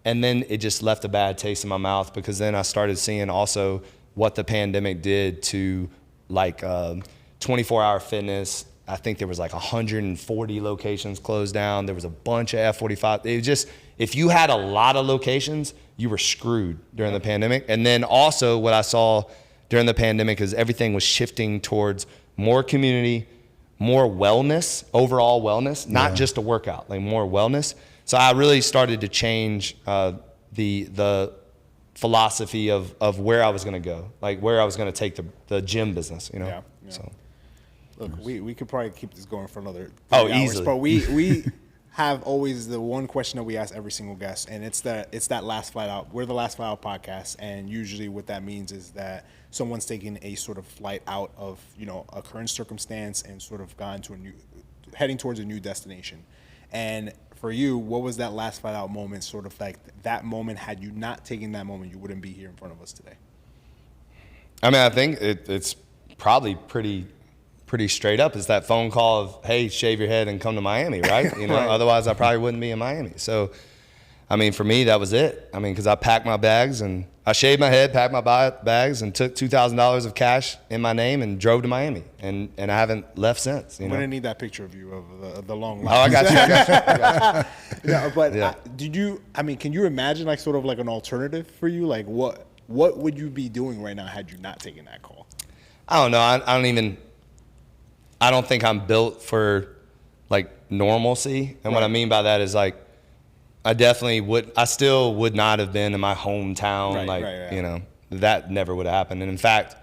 And then it just left a bad taste in my mouth, because then I started seeing also what the pandemic did to like 24-hour fitness. I think there was like 140 locations closed down. There was a bunch of F45. It was just, if you had a lot of locations, you were screwed during the pandemic. And then also what I saw during the pandemic is everything was shifting towards more community, more wellness, overall wellness, not just a workout, like more wellness. So I really started to change the philosophy of where I was going to go, like where I was going to take the gym business, you know? Yeah. So. Look, we could probably keep this going for another 3 hours, easily. but we have always the one question that we ask every single guest, and it's that last flight out. We're the last flight out podcast, and usually what that means is that someone's taking a sort of flight out of, you know, a current circumstance and sort of heading towards a new destination. And for you, what was that last flight out moment? Sort of like that moment, had you not taken that moment, you wouldn't be here in front of us today. I mean, I think it's probably pretty straight up. Is that phone call of, hey, shave your head and come to Miami, right? You know, Right. Otherwise I probably wouldn't be in Miami. So, I mean, for me, that was it. I mean, because I packed my bags and I shaved my head, packed my bags, and took $2,000 of cash in my name and drove to Miami. And I haven't left since. You know? I'm gonna need that picture of you of the long line. Oh, I got you. No, but Yeah. can you imagine like sort of like an alternative for you? Like what would you be doing right now had you not taken that call? I don't know. I don't think I'm built for like normalcy. And what I mean by that is like, I still would not have been in my hometown. You know, that never would have happened. And in fact,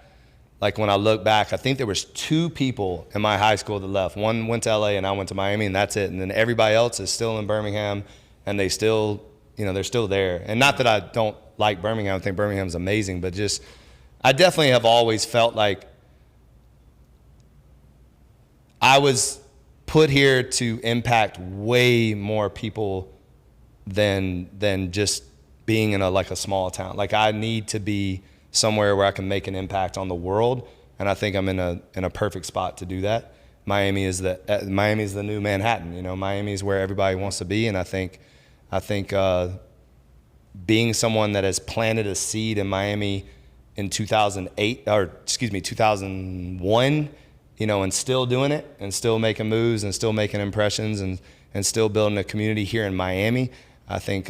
like when I look back, I think there was 2 people in my high school that left. One went to LA and I went to Miami, and that's it. And then everybody else is still in Birmingham, and they still, you know, they're still there. And not that I don't like Birmingham. I think Birmingham's amazing, but just, I definitely have always felt like I was put here to impact way more people than just being in a small town. Like, I need to be somewhere where I can make an impact on the world, and I think I'm in a perfect spot to do that. Miami is the new Manhattan. You know, Miami is where everybody wants to be, and I think being someone that has planted a seed in Miami in 2001, you know, and still doing it, and still making moves, and still making impressions, and still building a community here in Miami. I think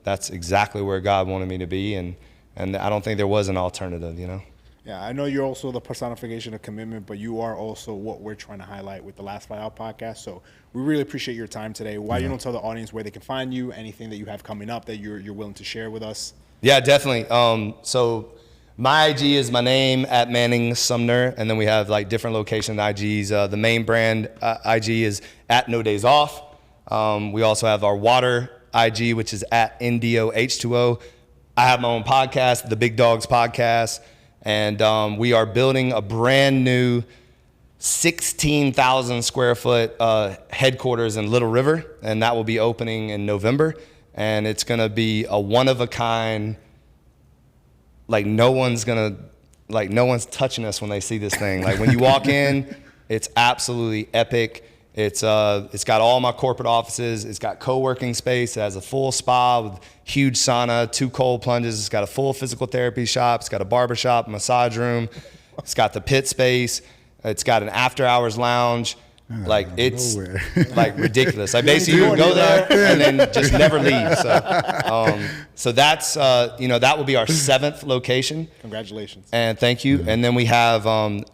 that's exactly where God wanted me to be, and I don't think there was an alternative, you know? Yeah, I know you're also the personification of commitment, but you are also what we're trying to highlight with the Last Flight Out podcast. So we really appreciate your time today. Why you don't tell the audience where they can find you, anything that you have coming up that you're willing to share with us? Yeah, definitely. So my IG is my name at Manning Sumner, and then we have like different location IGs. The main brand IG is at No Days Off. We also have our water IG, which is at NDOH2O. I have my own podcast, the Big Dogs Podcast, and we are building a brand new 16,000 square foot headquarters in Little River, and that will be opening in November. And it's gonna be a one of a kind. Like no one's touching us when they see this thing. Like when you walk in, it's absolutely epic. It's got all my corporate offices. It's got co-working space. It has a full spa with huge sauna, 2 cold plunges. It's got a full physical therapy shop. It's got a barber shop, massage room. It's got the pit space. It's got an after hours lounge. Like it's like ridiculous. Like basically you would go there and then just never leave. So that's that will be our 7th location. Congratulations. And thank you. And then we have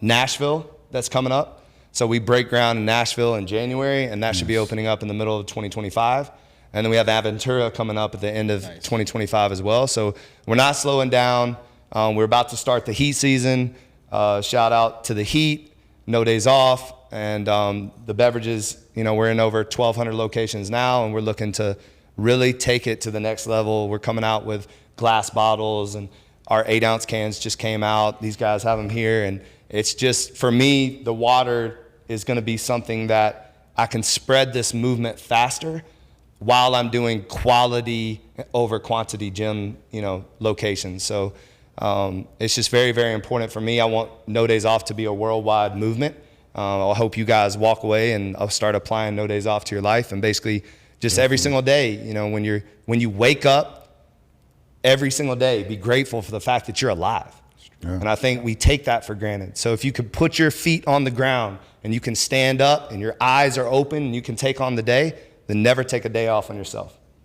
Nashville that's coming up. So we break ground in Nashville in January, and that should be opening up in the middle of 2025. And then we have Aventura coming up at the end of 2025 as well. So we're not slowing down. We're about to start the heat season. Shout out to the Heat, No Days Off, and the beverages. You know, we're in over 1,200 locations now, and we're looking to really take it to the next level. We're coming out with glass bottles, and our 8-ounce cans just came out. These guys have them here, and it's just, for me, the water is going to be something that I can spread this movement faster while I'm doing quality over quantity gym, you know, locations. So it's just very, very important for me. I want No Days Off to be a worldwide movement. I hope you guys walk away and I'll start applying No Days Off to your life, and basically just every single day, you know, when you wake up, every single day, be grateful for the fact that you're alive. Yeah. And I think we take that for granted. So if you could put your feet on the ground and you can stand up and your eyes are open and you can take on the day, then never take a day off on yourself.